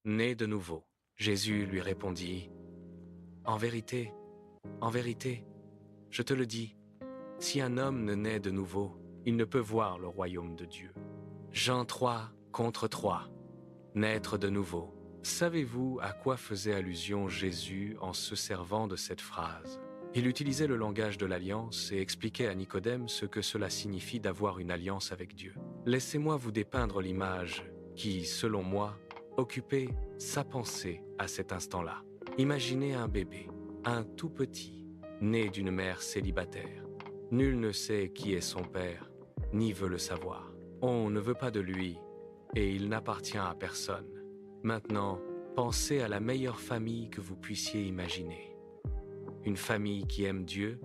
né de nouveau. Jésus lui répondit, en vérité, je te le dis, si un homme ne naît de nouveau, il ne peut voir le royaume de Dieu. Jean 3 contre 3. Naître de nouveau. Savez-vous à quoi faisait allusion Jésus en se servant de cette phrase? Il utilisait le langage de l'alliance et expliquait à Nicodème ce que cela signifie d'avoir une alliance avec Dieu. Laissez-moi vous dépeindre l'image qui, selon moi, occupait sa pensée à cet instant-là. Imaginez un bébé, un tout petit, né d'une mère célibataire. Nul ne sait qui est son père, ni veut le savoir. On ne veut pas de lui, et il n'appartient à personne. Maintenant, pensez à la meilleure famille que vous puissiez imaginer. Une famille qui aime Dieu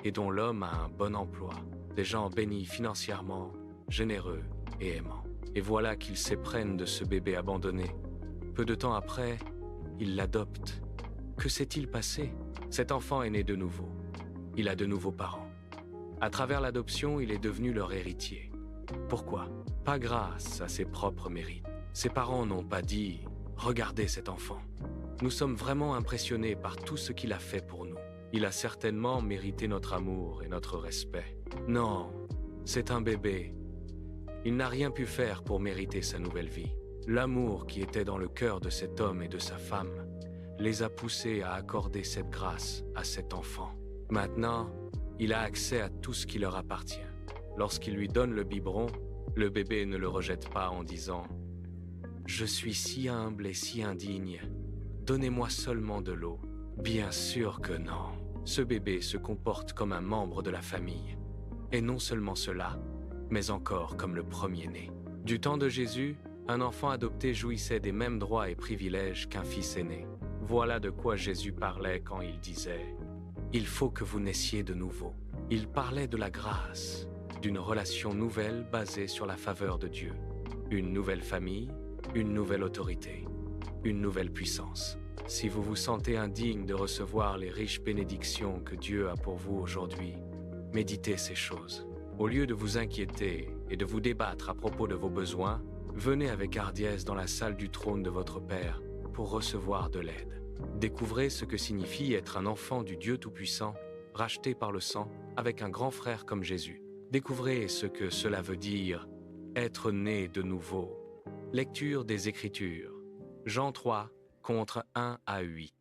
et dont l'homme a un bon emploi. Des gens bénis financièrement, généreux et aimants. Et voilà qu'ils s'éprennent de ce bébé abandonné. Peu de temps après, ils l'adoptent. Que s'est-il passé? Cet enfant est né de nouveau. Il a de nouveaux parents. À travers l'adoption, il est devenu leur héritier. Pourquoi? Pas grâce à ses propres mérites. Ses parents n'ont pas dit « Regardez cet enfant ». Nous sommes vraiment impressionnés par tout ce qu'il a fait pour nous. Il a certainement mérité notre amour et notre respect. Non, c'est un bébé. Il n'a rien pu faire pour mériter sa nouvelle vie. L'amour qui était dans le cœur de cet homme et de sa femme les a poussés à accorder cette grâce à cet enfant. Maintenant, il a accès à tout ce qui leur appartient. Lorsqu'il lui donne le biberon, le bébé ne le rejette pas en disant « Je suis si humble et si indigne, donnez-moi seulement de l'eau ». Bien sûr que non. Ce bébé se comporte comme un membre de la famille. Et non seulement cela, mais encore comme le premier-né. Du temps de Jésus, un enfant adopté jouissait des mêmes droits et privilèges qu'un fils aîné. Voilà de quoi Jésus parlait quand il disait « Il faut que vous naissiez de nouveau ». Il parlait de la grâce, d'une relation nouvelle basée sur la faveur de Dieu. Une nouvelle famille, une nouvelle autorité, une nouvelle puissance. Si vous vous sentez indigne de recevoir les riches bénédictions que Dieu a pour vous aujourd'hui, méditez ces choses. Au lieu de vous inquiéter et de vous débattre à propos de vos besoins, venez avec hardiesse dans la salle du trône de votre Père pour recevoir de l'aide. Découvrez ce que signifie être un enfant du Dieu Tout-Puissant, racheté par le sang, avec un grand frère comme Jésus. Découvrez ce que cela veut dire, être né de nouveau. Lecture des Écritures. Jean 3, contre 1 à 8.